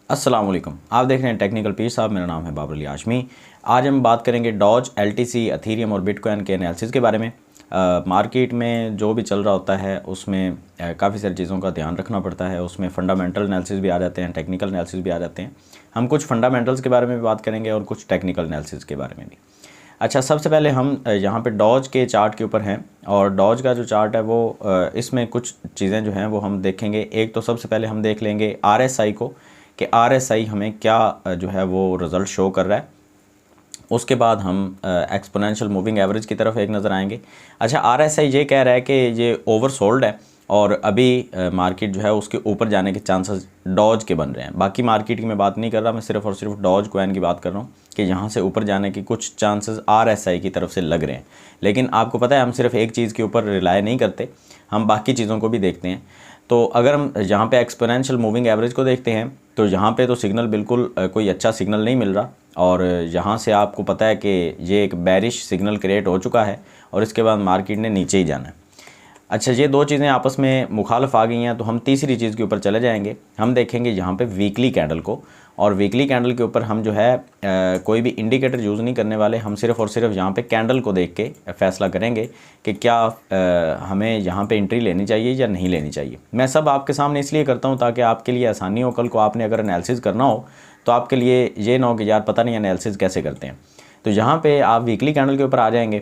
अस्सलाम वालेकुम। आप देख रहे हैं टेक्निकल पीस साहब, मेरा नाम है बाबर अली हाशमी। आज हम बात करेंगे डॉज, एलटीसी, एथेरियम और बिटकॉइन के एनालिसिस के बारे में। मार्केट में जो भी चल रहा होता है उसमें काफ़ी सारी चीज़ों का ध्यान रखना पड़ता है। उसमें फ़ंडामेंटल एनालिसिस भी आ जाते हैं, टेक्निकल एनालिसिस भी आ जाते हैं। हम कुछ फ़ंडामेंटल्स के बारे में भी बात करेंगे और कुछ टेक्निकल एनालिसिस के बारे में भी। अच्छा, सबसे पहले हम यहाँ पे डॉज के चार्ट के ऊपर हैं और डॉज का जो चार्ट है वो इसमें कुछ चीज़ें जो हैं वो हम देखेंगे। एक तो सबसे पहले हम देख लेंगे आरएसआई को कि आरएसआई हमें क्या जो है वो रिज़ल्ट शो कर रहा है। उसके बाद हम एक्सपोनेंशियल मूविंग एवरेज की तरफ एक नज़र आएंगे। अच्छा, आरएसआई ये कह रहा है कि ये ओवरसोल्ड है और अभी मार्केट जो है उसके ऊपर जाने के चांसेस डॉज के बन रहे हैं। बाकी मार्केट की मैं बात नहीं कर रहा, मैं सिर्फ और सिर्फ डॉज कॉइन की बात कर रहा हूँ कि यहाँ से ऊपर जाने की कुछ चांसेस आरएसआई की तरफ से लग रहे हैं। लेकिन आपको पता है हम सिर्फ एक चीज़ के ऊपर रिलाय नहीं करते, हम बाकी चीज़ों को भी देखते हैं। तो अगर हम यहाँ पे एक्सपोनेंशियल मूविंग एवरेज को देखते हैं तो यहाँ पे तो सिग्नल बिल्कुल कोई अच्छा सिग्नल नहीं मिल रहा और यहाँ से आपको पता है कि ये एक बेरिश सिग्नल क्रिएट हो चुका है और इसके बाद मार्केट ने नीचे ही जाना है। अच्छा, ये दो चीज़ें आपस में मुखालफ आ गई हैं तो हम तीसरी चीज़ के ऊपर चले जाएंगे। हम देखेंगे यहाँ पे वीकली कैंडल को, और वीकली कैंडल के ऊपर हम जो है कोई भी इंडिकेटर यूज़ नहीं करने वाले। हम सिर्फ और सिर्फ यहाँ पे कैंडल को देख के फ़ैसला करेंगे कि क्या हमें यहाँ पे एंट्री लेनी चाहिए या नहीं लेनी चाहिए। मैं सब आपके सामने इसलिए करता हूँ ताकि आपके लिए आसानी हो। कल को आपने अगर एनालिसिस करना हो तो आपके लिए ये ना हो कि यार पता नहीं एनालिसिस कैसे करते हैं। तो यहाँ पर आप वीकली कैंडल के ऊपर आ जाएंगे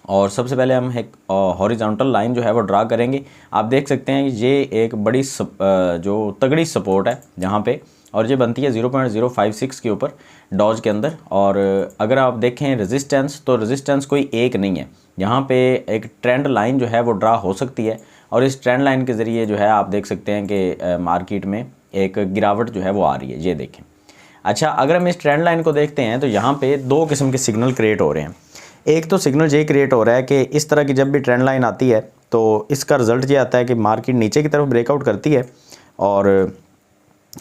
और सबसे पहले हम एक हॉरिजॉन्टल लाइन जो है वो ड्रा करेंगे। आप देख सकते हैं ये एक बड़ी जो तगड़ी सपोर्ट है यहाँ पे, और ये बनती है 0.056 के ऊपर डॉज के अंदर। और अगर आप देखें रेजिस्टेंस, तो रेजिस्टेंस कोई एक नहीं है, यहाँ पे एक ट्रेंड लाइन जो है वो ड्रा हो सकती है और इस ट्रेंड लाइन के ज़रिए जो है आप देख सकते हैं कि मार्केट में एक गिरावट जो है वो आ रही है, ये देखें। अच्छा, अगर हम इस ट्रेंड लाइन को देखते हैं तो यहाँ पे दो किस्म के सिग्नल क्रिएट हो रहे हैं। एक तो सिग्नल ये क्रिएट हो रहा है कि इस तरह की जब भी ट्रेंड लाइन आती है तो इसका रिज़ल्ट ये आता है कि मार्केट नीचे की तरफ ब्रेकआउट करती है और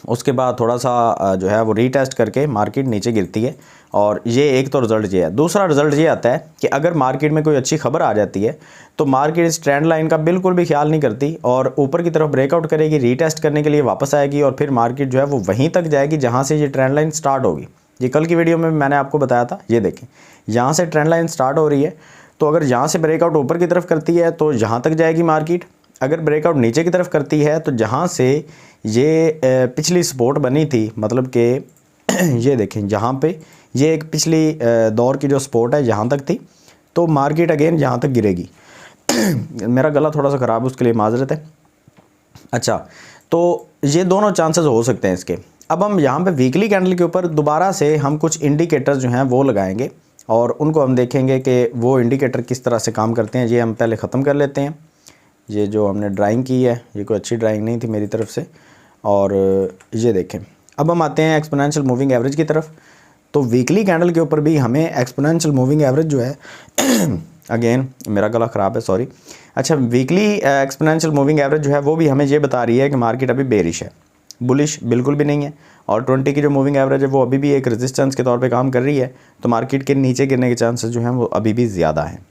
उसके बाद थोड़ा सा जो है वो रीटेस्ट करके मार्केट नीचे गिरती है। और ये एक तो रिज़ल्ट ये है। दूसरा रिज़ल्ट ये आता है कि अगर मार्केट में कोई अच्छी खबर आ जाती है तो मार्केट इस ट्रेंड लाइन का बिल्कुल भी ख्याल नहीं करती और ऊपर की तरफ ब्रेकआउट करेगी, रीटेस्ट करने के लिए वापस आएगी और फिर मार्केट जो है वो वहीं तक जाएगी जहाँ से ये ट्रेंड लाइन स्टार्ट होगी। ये कल की वीडियो में मैंने आपको बताया था। ये देखें, यहाँ से ट्रेंड लाइन स्टार्ट हो रही है, तो अगर यहाँ से ब्रेकआउट ऊपर की तरफ करती है तो यहाँ तक जाएगी मार्केट। अगर ब्रेकआउट नीचे की तरफ करती है तो जहाँ से ये पिछली सपोर्ट बनी थी, मतलब कि ये देखें यहाँ पे ये एक पिछली दौर की जो सपोर्ट है यहाँ तक थी, तो मार्केट अगेन यहाँ तक गिरेगी। मेरा गला थोड़ा सा ख़राब है, उसके लिए माजरत है। अच्छा, तो ये दोनों चांसेस हो सकते हैं इसके। अब हम यहाँ पे वीकली कैंडल के ऊपर दोबारा से हम कुछ इंडिकेटर्स जो हैं वो लगाएंगे और उनको हम देखेंगे कि वो इंडिकेटर किस तरह से काम करते हैं। ये हम पहले ख़त्म कर लेते हैं। ये जो हमने ड्राइंग की है ये कोई अच्छी ड्राइंग नहीं थी मेरी तरफ से। और ये देखें, अब हम आते हैं एक्सपोनेंशियल मूविंग एवरेज की तरफ। तो वीकली कैंडल के ऊपर भी हमें एक्सपोनेंशियल मूविंग एवरेज जो है अगेन मेरा गला ख़राब है, सॉरी। अच्छा, वीकली एक्सपोनेंशियल मूविंग एवरेज जो है वो भी हमें ये बता रही है कि मार्केट अभी बेरिश है, बुलिश बिल्कुल भी नहीं है। और 20 की जो मूविंग एवरेज है वो अभी भी एक रेजिस्टेंस के तौर पे काम कर रही है, तो मार्केट के नीचे गिरने के चांसेस जो हैं वो अभी भी ज़्यादा हैं।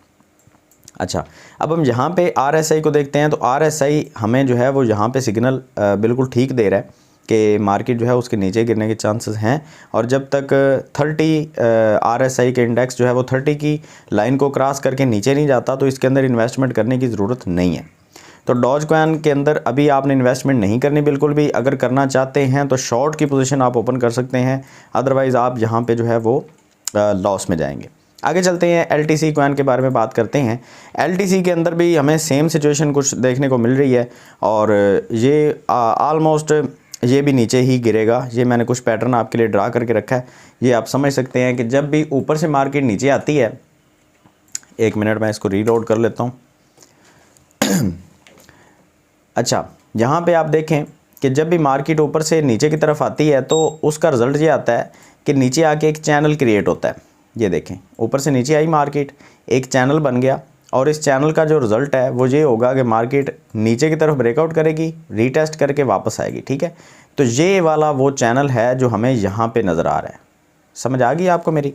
अच्छा, अब हम यहाँ पे आरएसआई को देखते हैं तो आरएसआई हमें जो है वो यहाँ पे सिग्नल बिल्कुल ठीक दे रहा है कि मार्केट जो है उसके नीचे गिरने के चांसेस हैं। और जब तक 30 आरएसआई के इंडेक्स जो है वो 30 की लाइन को क्रॉस करके नीचे नहीं जाता तो इसके अंदर इन्वेस्टमेंट करने की ज़रूरत नहीं है। तो डॉज कॉइन के अंदर अभी आपने इन्वेस्टमेंट नहीं करनी बिल्कुल भी। अगर करना चाहते हैं तो शॉर्ट की पोजीशन आप ओपन कर सकते हैं, अदरवाइज़ आप यहाँ पे जो है वो लॉस में जाएंगे। आगे चलते हैं, एलटीसी कॉइन के बारे में बात करते हैं। एलटीसी के अंदर भी हमें सेम सिचुएशन कुछ देखने को मिल रही है और ये ऑलमोस्ट ये भी नीचे ही गिरेगा। ये मैंने कुछ पैटर्न आपके लिए ड्रा करके रखा है, ये आप समझ सकते हैं कि जब भी ऊपर से मार्केट नीचे आती है, एक मिनट मैं इसको रीलोड कर लेता हूँ। अच्छा, यहाँ पे आप देखें कि जब भी मार्केट ऊपर से नीचे की तरफ आती है तो उसका रिज़ल्ट ये आता है कि नीचे आके एक चैनल क्रिएट होता है। ये देखें, ऊपर से नीचे आई मार्केट, एक चैनल बन गया और इस चैनल का जो रिज़ल्ट है वो ये होगा कि मार्केट नीचे की तरफ ब्रेकआउट करेगी, रीटेस्ट करके वापस आएगी। ठीक है, तो ये वाला वो चैनल है जो हमें यहाँ पे नज़र आ रहा है। समझ आ गई आपको मेरी?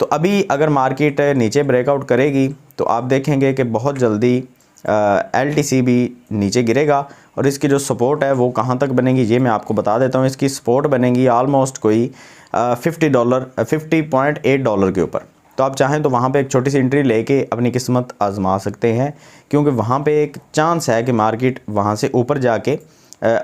तो अभी अगर मार्केट नीचे ब्रेकआउट करेगी तो आप देखेंगे कि बहुत जल्दी LTC भी नीचे गिरेगा। और इसकी जो सपोर्ट है वो कहाँ तक बनेगी ये मैं आपको बता देता हूँ। इसकी सपोर्ट बनेगी ऑलमोस्ट कोई $50.8 के ऊपर। तो आप चाहें तो वहाँ पे एक छोटी सी एंट्री लेके अपनी किस्मत आजमा सकते हैं, क्योंकि वहाँ पे एक चांस है कि मार्केट वहाँ से ऊपर जाके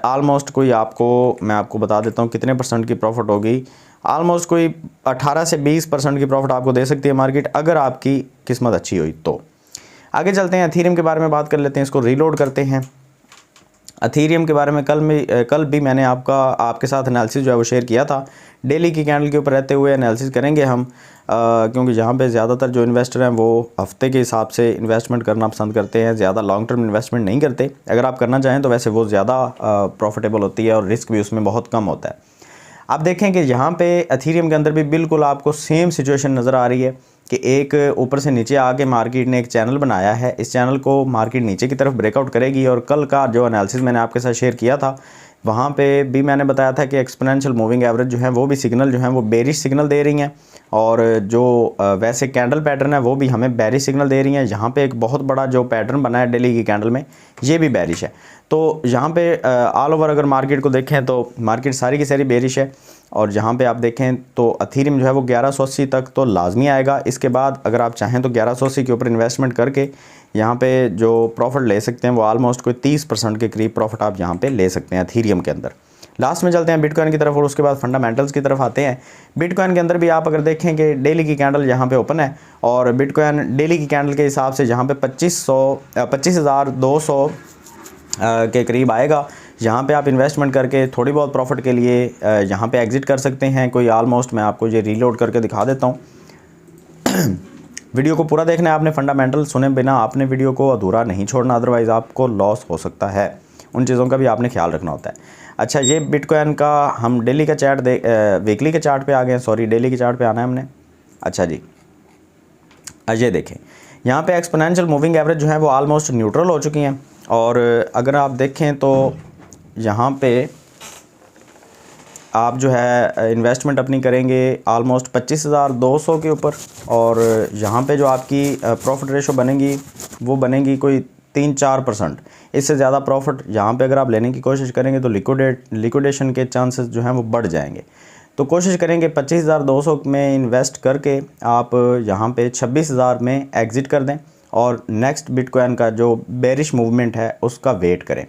ऑलमोस्ट कोई मैं आपको बता देता हूँ कितने % की प्रॉफिट होगी। ऑलमोस्ट कोई 18 से 20% की प्रॉफिट आपको दे सकती है मार्केट, अगर आपकी किस्मत अच्छी हुई तो। आगे चलते हैं, एथीरियम के बारे में बात कर लेते हैं, इसको रीलोड करते हैं। एथीरियम के बारे में कल भी मैंने आपके साथ एनालिसिस जो है वो शेयर किया था। डेली की कैंडल के ऊपर रहते हुए एनालिसिस करेंगे हम, क्योंकि यहाँ पे ज़्यादातर जो इन्वेस्टर हैं वो हफ्ते के हिसाब से इन्वेस्टमेंट करना पसंद करते हैं, ज़्यादा लॉन्ग टर्म इन्वेस्टमेंट नहीं करते। अगर आप करना चाहें तो वैसे वो ज़्यादा प्रॉफिटेबल होती है और रिस्क भी उसमें बहुत कम होता है। आप देखें कि यहाँ पे एथीरियम के अंदर भी बिल्कुल आपको सेम सिचुएशन नज़र आ रही है कि एक ऊपर से नीचे आके मार्केट ने एक चैनल बनाया है। इस चैनल को मार्केट नीचे की तरफ ब्रेकआउट करेगी। और कल का जो एनालिसिस मैंने आपके साथ शेयर किया था वहाँ पे भी मैंने बताया था कि एक्सपोनेंशियल मूविंग एवरेज जो है वो भी सिग्नल जो है वो बेरिश सिग्नल दे रही हैं, और जो वैसे कैंडल पैटर्न है वो भी हमें बेरिश सिग्नल दे रही हैं। यहाँ पे एक बहुत बड़ा जो पैटर्न बना है डेली की कैंडल में ये भी बेरिश है। तो यहाँ पे ऑल ओवर अगर मार्केट को देखें तो मार्केट सारी की सारी बेरिश है। और जहाँ पे आप देखें तो एथीरियम जो है वो 1180 तक तो लाजमी आएगा। इसके बाद अगर आप चाहें तो 1180 के ऊपर इन्वेस्टमेंट करके यहाँ पे जो प्रॉफिट ले सकते हैं वो ऑलमोस्ट कोई 30% के करीब प्रॉफिट आप यहाँ पे ले सकते हैं एथीरियम के अंदर। लास्ट में चलते हैं बिटकॉइन की तरफ और उसके बाद फंडामेंटल्स की तरफ आते हैं। बिटकॉइन के अंदर भी आप अगर देखें कि डेली की कैंडल यहाँ पे ओपन है और बिटकॉइन डेली की कैंडल के हिसाब से यहाँ पे 25,200 के करीब आएगा। यहाँ पे आप इन्वेस्टमेंट करके थोड़ी बहुत प्रॉफिट के लिए यहाँ पे एग्ज़िट कर सकते हैं। कोई ऑलमोस्ट मैं आपको ये रीलोड करके दिखा देता हूँ। वीडियो को पूरा देखना है आपने, फंडामेंटल सुने बिना आपने वीडियो को अधूरा नहीं छोड़ना, अदरवाइज़ आपको लॉस हो सकता है। उन चीज़ों का भी आपने ख्याल रखना होता है। अच्छा, ये बिटकॉइन का हम डेली का चार्ट वीकली के चार्ट पे आ गए, सॉरी डेली के चार्ट पे आना है हमने। अच्छा जी, ये देखें यहाँ पे एक्सपोनेंशियल मूविंग एवरेज जो है वो ऑलमोस्ट न्यूट्रल हो चुकी हैं। और अगर आप देखें तो यहाँ पे आप जो है इन्वेस्टमेंट अपनी करेंगे ऑलमोस्ट 25,200 के ऊपर, और यहाँ पे जो आपकी प्रॉफिट रेशो बनेगी वो बनेगी कोई 3-4%। इससे ज़्यादा प्रॉफिट यहाँ पे अगर आप लेने की कोशिश करेंगे तो लिक्विडेशन के चांसेस जो हैं वो बढ़ जाएंगे। तो कोशिश करेंगे 25,200 में इन्वेस्ट करके आप यहाँ पे 26,000 में एग्ज़िट कर दें और नेक्स्ट बिटकॉइन का जो बेरिश मूवमेंट है उसका वेट करें।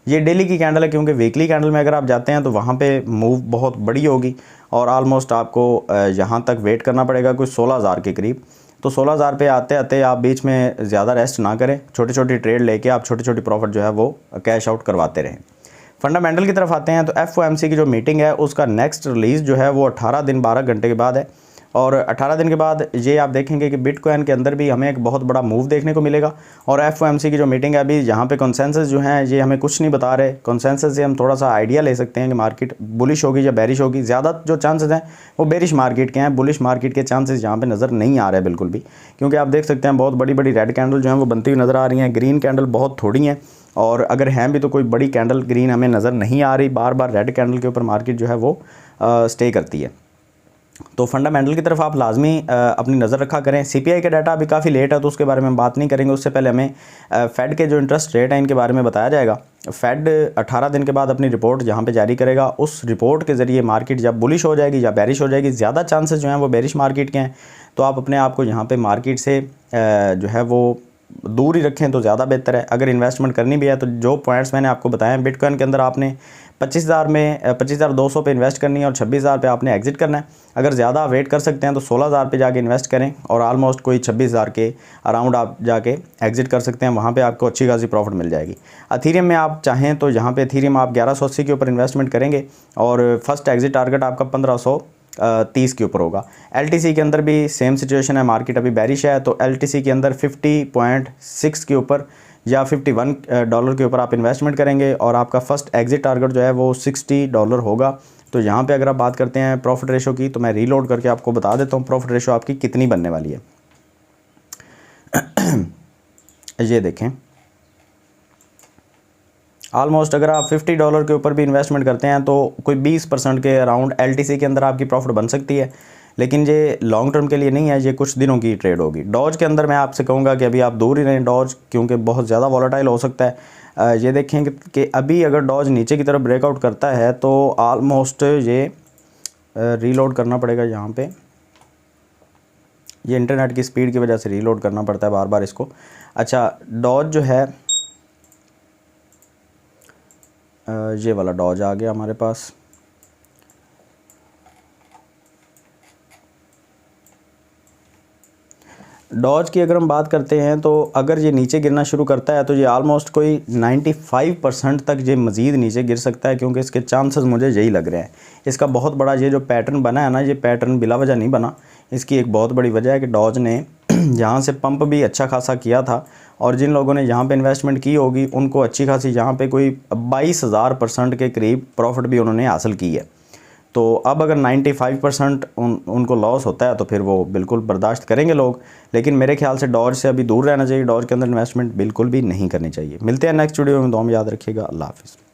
ये डेली की कैंडल है, क्योंकि वीकली कैंडल में अगर आप जाते हैं तो वहाँ पे मूव बहुत बड़ी होगी और ऑलमोस्ट आपको यहाँ तक वेट करना पड़ेगा कोई 16,000 के करीब। तो 16,000 पे आते आते आप बीच में ज़्यादा रेस्ट ना करें, छोटी छोटी ट्रेड लेके आप छोटी छोटी प्रॉफिट जो है वो कैश आउट करवाते रहें। फंडामेंटल की तरफ आते हैं तो FOMC की जो मीटिंग है उसका नेक्स्ट रिलीज़ जो है वो 18 दिन 12 घंटे के बाद है। और 18 दिन के बाद ये आप देखेंगे कि बिटकॉइन के अंदर भी हमें एक बहुत बड़ा मूव देखने को मिलेगा। और FOMC की जो मीटिंग है अभी यहाँ पे कंसेंसस जो हैं ये हमें कुछ नहीं बता रहे। कंसेंसस से हम थोड़ा सा आइडिया ले सकते हैं कि मार्केट बुलिश होगी या बेरिश होगी। ज़्यादा जो चांसेस हैं वो बेरिश मार्केट के हैं, बुलिश मार्केट के चांसेस यहाँ पर नज़र नहीं आ रहे बिल्कुल भी, क्योंकि आप देख सकते हैं बहुत बड़ी बड़ी रेड कैंडल जो हैं वो बनती हुई नज़र आ रही हैं, ग्रीन कैंडल बहुत थोड़ी हैं, और अगर हैं भी तो कोई बड़ी कैंडल ग्रीन हमें नज़र नहीं आ रही। बार बार रेड कैंडल के ऊपर मार्केट जो है वो स्टे करती है। तो फंडामेंटल की तरफ आप लाजमी अपनी नज़र रखा करें। CPI का डाटा अभी काफ़ी लेट है तो उसके बारे में बात नहीं करेंगे, उससे पहले हमें फेड के जो इंटरेस्ट रेट हैं इनके बारे में बताया जाएगा। फेड 18 दिन के बाद अपनी रिपोर्ट जहाँ पे जारी करेगा, उस रिपोर्ट के ज़रिए मार्केट जब बुलिश हो जाएगी या बेरिश हो जाएगी, ज़्यादा चांसेस जो हैं वो बेरिश मार्केट के हैं। तो आप अपने आप को यहाँ पर मार्केट से जो है वो दूर ही रखें तो ज़्यादा बेहतर है। अगर इन्वेस्टमेंट करनी भी है तो जो पॉइंट्स मैंने आपको बताए हैं, बिटकॉइन के अंदर आपने 25,200 पे इन्वेस्ट करनी है और 26,000 पे आपने एग्जिट करना है। अगर ज़्यादा वेट कर सकते हैं तो 16,000 पे जाके इन्वेस्ट करें और ऑलमोस्ट कोई 26,000 के अराउंड आप जाके एग्जिट कर सकते हैं। वहाँ पे आपको अच्छी खासी प्रॉफिट मिल जाएगी। एथीरियम में आप चाहें तो यहाँ पे एथीरियम आप 1180 के ऊपर इन्वेस्टमेंट करेंगे और फर्स्ट एग्जिट टारगेट आपका 1530 के ऊपर होगा। LTC के अंदर भी सेम सिचुएशन है, मार्केट अभी बेरिश है तो LTC के अंदर 50.6 के ऊपर या $51 के ऊपर आप इन्वेस्टमेंट करेंगे और आपका फर्स्ट एग्जिट टारगेट जो है वो $60 होगा। तो यहाँ पे अगर आप बात करते हैं प्रॉफिट रेशो की तो मैं रीलोड करके आपको बता देता हूँ प्रॉफिट रेशो आपकी कितनी बनने वाली है। ये देखें, ऑलमोस्ट अगर आप $50 के ऊपर भी इन्वेस्टमेंट करते हैं तो कोई 20% के अराउंड LTC के अंदर आपकी प्रॉफिट बन सकती है। लेकिन ये लॉन्ग टर्म के लिए नहीं है, ये कुछ दिनों की ट्रेड होगी। डॉज के अंदर मैं आपसे कहूँगा कि अभी आप दूर ही रहें डॉज, क्योंकि बहुत ज़्यादा वॉलेटाइल हो सकता है। ये देखें कि अभी अगर डॉज नीचे की तरफ ब्रेकआउट करता है तो ऑलमोस्ट ये रीलोड करना पड़ेगा यहाँ पे। ये इंटरनेट की स्पीड की वजह से रीलोड करना पड़ता है बार बार इसको। अच्छा, डॉज जो है ये वाला डॉज आ गया हमारे पास। डॉज की अगर हम बात करते हैं तो अगर ये नीचे गिरना शुरू करता है तो ये ऑलमोस्ट कोई 95% तक ये मज़ीद नीचे गिर सकता है, क्योंकि इसके चांसेस मुझे यही लग रहे हैं। इसका बहुत बड़ा ये जो पैटर्न बना है ना, ये पैटर्न बिला वजह नहीं बना। इसकी एक बहुत बड़ी वजह है कि डॉज ने यहाँ से पंप भी अच्छा खासा किया था, और जिन लोगों ने यहाँ पे इन्वेस्टमेंट की होगी उनको अच्छी खासी यहाँ पे कोई 22,000% के करीब प्रॉफिट भी उन्होंने हासिल की है। तो अब अगर 95% उनको लॉस होता है तो फिर वो बिल्कुल बर्दाश्त करेंगे लोग। लेकिन मेरे ख्याल से डॉज से अभी दूर रहना चाहिए, डॉज के अंदर इन्वेस्टमेंट बिल्कुल भी नहीं करनी चाहिए। मिलते हैं नेक्स्ट वीडियो में, दुआ में याद रखिएगा। अल्लाह हाफ़िज़।